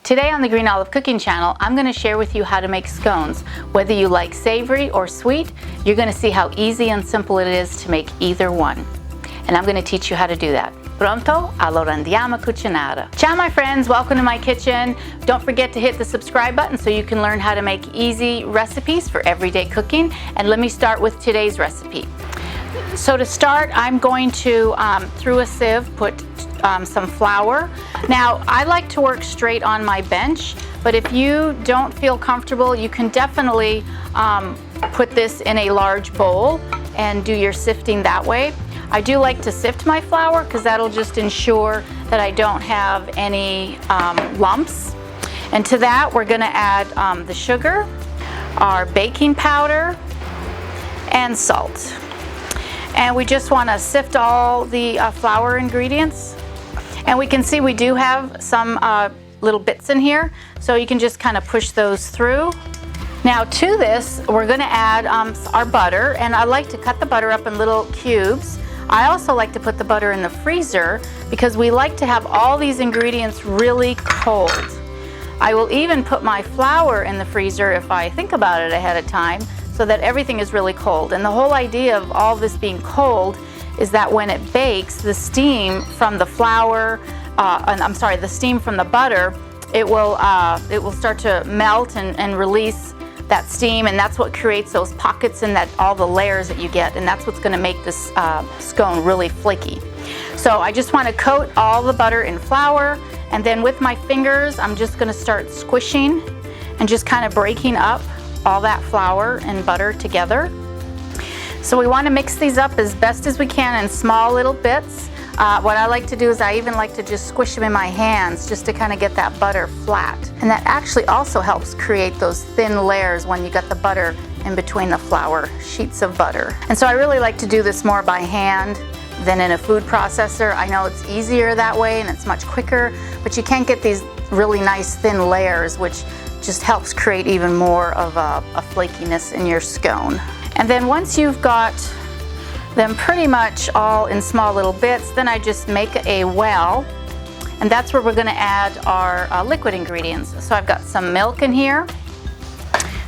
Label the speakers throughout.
Speaker 1: Today on the Green Olive Cooking Channel, I'm going to share with you how to make scones. Whether you like savory or sweet, you're going to see how easy and simple it is to make either one. And I'm going to teach you how to do that. Pronto? Allora andiamo a cucinare. Ciao my friends, welcome to my kitchen. Don't forget to hit the subscribe button so you can learn how to make easy recipes for everyday cooking. And let me start with today's recipe. So to start, I'm going to, through a sieve, put some flour. Now, I like to work straight on my bench, but if you don't feel comfortable, you can definitely put this in a large bowl and do your sifting that way. I do like to sift my flour because that'll just ensure that I don't have any lumps. And to that, we're going to add the sugar, our baking powder, and salt. And we just want to sift all the flour ingredients. And we can see we do have some little bits in here, so you can just kind of push those through. Now to this, we're going to add our butter, and I like to cut the butter up in little cubes. I also like to put the butter in the freezer because we like to have all these ingredients really cold. I will even put my flour in the freezer if I think about it ahead of time, so that everything is really cold. And the whole idea of all this being cold is that when it bakes, the steam from the flour, the steam from the butter, it will start to melt and release that steam, and that's what creates those pockets and all the layers that you get, and that's what's going to make this scone really flaky. So I just want to coat all the butter in flour, and then with my fingers, I'm just going to start squishing and just kind of breaking up all that flour and butter together. So we want to mix these up as best as we can in small little bits. What I like to do is I even like to just squish them in my hands just to kind of get that butter flat. And that actually also helps create those thin layers when you got the butter in between the flour sheets of butter. And so I really like to do this more by hand than in a food processor. I know it's easier that way and it's much quicker, but you can't get these really nice thin layers, which just helps create even more of a flakiness in your scone. And then once you've got them pretty much all in small little bits, then I just make a well, and that's where we're going to add our liquid ingredients. So I've got some milk in here.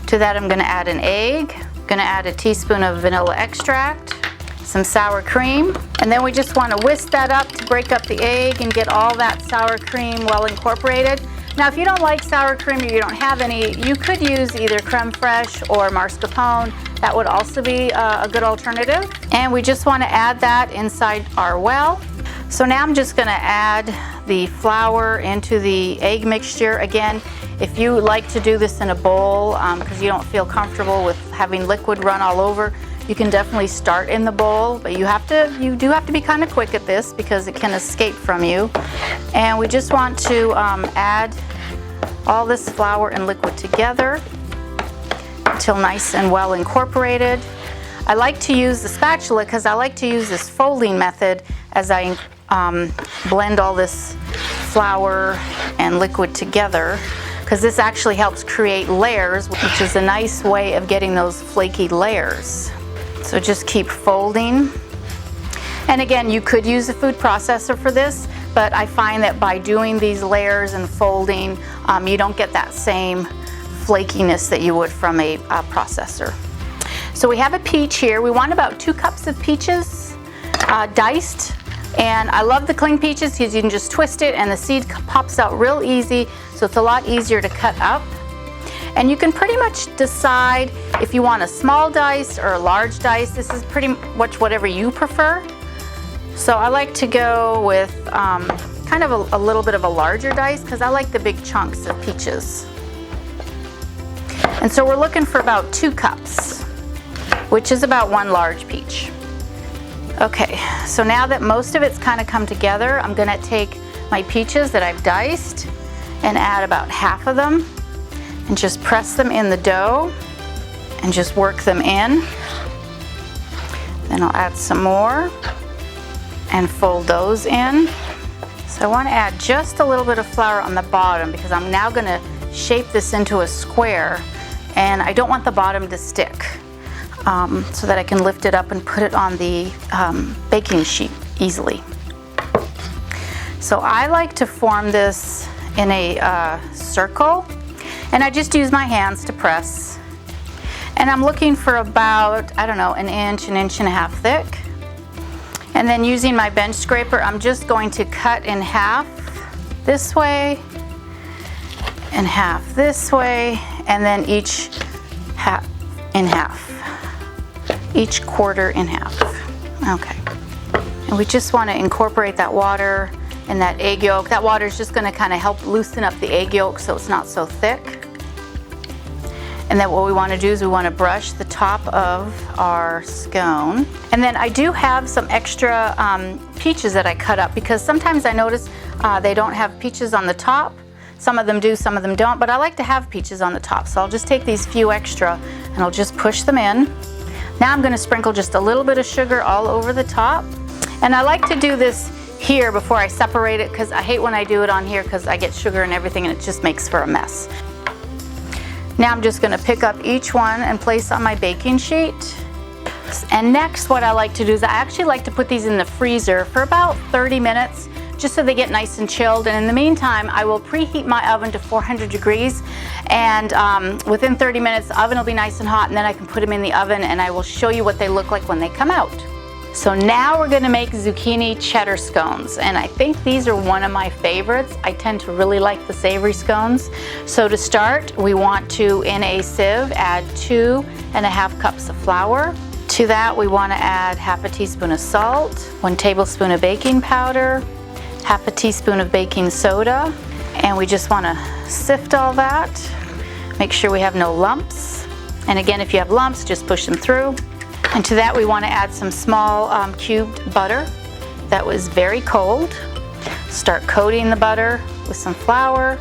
Speaker 1: To that I'm going to add an egg. I'm going to add a teaspoon of vanilla extract, some sour cream, and then we just want to whisk that up to break up the egg and get all that sour cream well incorporated. Now, if you don't like sour cream or you don't have any, you could use either creme fraiche or mascarpone. That would also be a good alternative. And we just want to add that inside our well. So now I'm just going to add the flour into the egg mixture. Again, if you like to do this in a bowl because you don't feel comfortable with having liquid run all over, you can definitely start in the bowl, but you do have to be kind of quick at this because it can escape from you. And we just want to add all this flour and liquid together until nice and well incorporated. I like to use the spatula because I like to use this folding method as I blend all this flour and liquid together, because this actually helps create layers, which is a nice way of getting those flaky layers. So just keep folding. And again, you could use a food processor for this, but I find that by doing these layers and folding, you don't get that same flakiness that you would from a processor. So we have a peach here. We want about 2 cups of peaches diced. And I love the cling peaches because you can just twist it and the seed pops out real easy, so it's a lot easier to cut up. And you can pretty much decide if you want a small dice or a large dice. This is pretty much whatever you prefer. So I like to go with kind of a little bit of a larger dice because I like the big chunks of peaches. And so we're looking for about 2 cups, which is about 1 large peach. Okay, so now that most of it's kind of come together, I'm going to take my peaches that I've diced and add about half of them and just press them in the dough and just work them in. Then I'll add some more and fold those in. So I want to add just a little bit of flour on the bottom because I'm now going to shape this into a square, and I don't want the bottom to stick, so that I can lift it up and put it on the baking sheet easily. So I like to form this in a circle, and I just use my hands to press. And I'm looking for about, I don't know, an inch and a half thick. And then using my bench scraper, I'm just going to cut in half this way and half this way, and then each half in half, each quarter in half. Okay. And we just want to incorporate that water and that egg yolk. That water is just going to kind of help loosen up the egg yolk so it's not so thick. And then what we want to do is we want to brush the top of our scone. And then I do have some extra peaches that I cut up, because sometimes I notice they don't have peaches on the top. Some of them do, some of them don't, but I like to have peaches on the top. So I'll just take these few extra and I'll just push them in. Now I'm going to sprinkle just a little bit of sugar all over the top. And I like to do this here before I separate it, because I hate when I do it on here because I get sugar and everything and it just makes for a mess. Now I'm just going to pick up each one and place on my baking sheet. And next, what I like to do is I actually like to put these in the freezer for about 30 minutes, just so they get nice and chilled. And in the meantime, I will preheat my oven to 400 degrees. And within 30 minutes, the oven will be nice and hot, and then I can put them in the oven and I will show you what they look like when they come out. So now we're going to make zucchini cheddar scones, and I think these are one of my favorites. I tend to really like the savory scones. So to start, we want to, in a sieve, add 2½ cups of flour. To that, we want to add half a teaspoon of salt, 1 tablespoon of baking powder, half a teaspoon of baking soda, and we just want to sift all that. Make sure we have no lumps. And again, if you have lumps, just push them through. And to that, we want to add some small cubed butter that was very cold. Start coating the butter with some flour,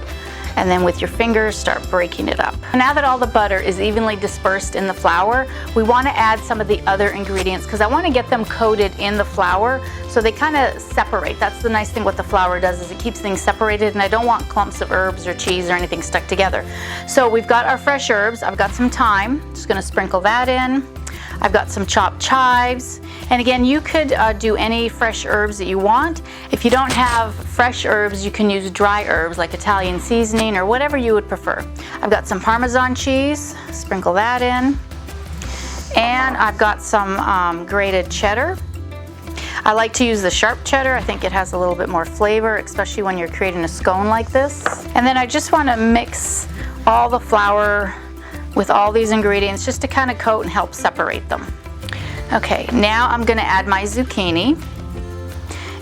Speaker 1: and then with your fingers start breaking it up. Now that all the butter is evenly dispersed in the flour, we want to add some of the other ingredients, because I want to get them coated in the flour so they kind of separate. That's the nice thing what the flour does, is it keeps things separated, and I don't want clumps of herbs or cheese or anything stuck together. So we've got our fresh herbs. I've got some thyme, just going to sprinkle that in. I've got some chopped chives, and again, you could do any fresh herbs that you want. If you don't have fresh herbs, you can use dry herbs like Italian seasoning or whatever you would prefer. I've got some Parmesan cheese, sprinkle that in, and I've got some grated cheddar. I like to use the sharp cheddar. I think it has a little bit more flavor, especially when you're creating a scone like this. And then I just want to mix all the flour with all these ingredients just to kind of coat and help separate them. Okay, now I'm going to add my zucchini,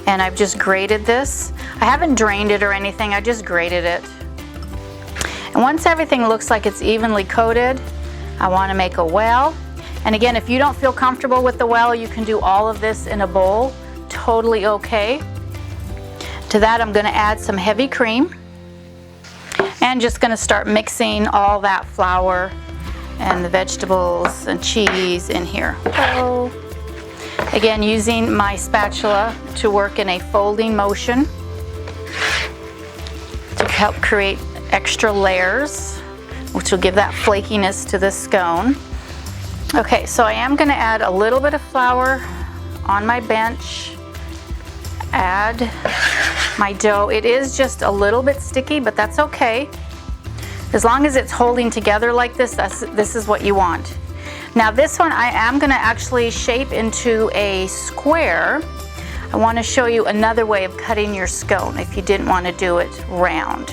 Speaker 1: and I've just grated this. I haven't drained it or anything, I just grated it. And once everything looks like it's evenly coated, I want to make a well. And again, if you don't feel comfortable with the well, you can do all of this in a bowl, totally okay. To that, I'm going to add some heavy cream. And just going to start mixing all that flour and the vegetables and cheese in here. So, again, using my spatula to work in a folding motion to help create extra layers, which will give that flakiness to the scone. Okay, so I am going to add a little bit of flour on my bench. Add my dough. It is just a little bit sticky, but that's okay. As long as it's holding together like this, this is what you want. Now this one I am going to actually shape into a square. I want to show you another way of cutting your scone if you didn't want to do it round.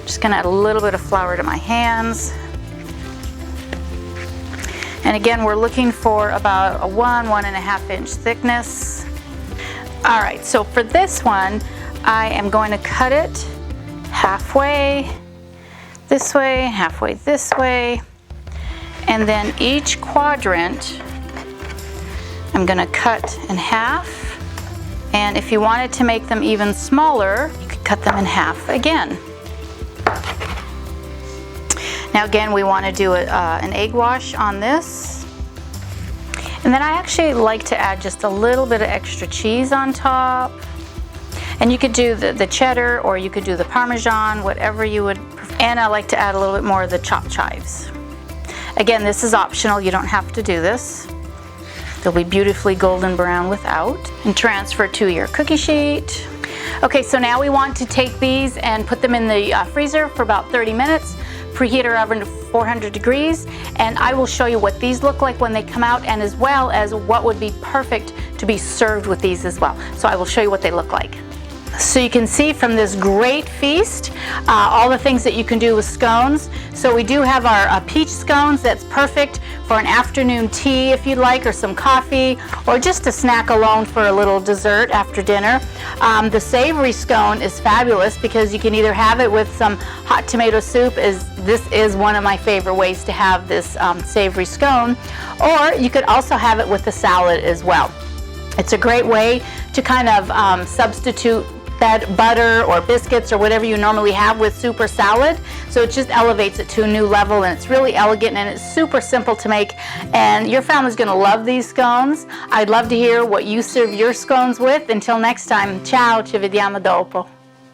Speaker 1: Just going to add a little bit of flour to my hands. And again, we're looking for about a 1.5 inch thickness. All right, so for this one, I am going to cut it halfway this way, halfway this way, and then each quadrant I'm going to cut in half. And if you wanted to make them even smaller, you could cut them in half again. Now again, we want to do an egg wash on this. And then I actually like to add just a little bit of extra cheese on top. And you could do the cheddar, or you could do the Parmesan, whatever you would prefer. And I like to add a little bit more of the chopped chives. Again, this is optional, you don't have to do this. They'll be beautifully golden brown without. And transfer to your cookie sheet. Okay, so now we want to take these and put them in the freezer for about 30 minutes. Preheat our oven to 400 degrees, and I will show you what these look like when they come out, and as well as what would be perfect to be served with these as well. So I will show you what they look like. So you can see from this great feast all the things that you can do with scones. So we do have our peach scones. That's perfect for an afternoon tea if you'd like, or some coffee, or just a snack alone for a little dessert after dinner. The savory scone is fabulous because you can either have it with some hot tomato soup, as this is one of my favorite ways to have this savory scone, or you could also have it with a salad as well. It's a great way to kind of substitute butter or biscuits or whatever you normally have with soup or salad. So it just elevates it to a new level, and it's really elegant, and it's super simple to make, and your family's going to love these scones. I'd love to hear what you serve your scones with. Until next time, ciao, ci vediamo dopo.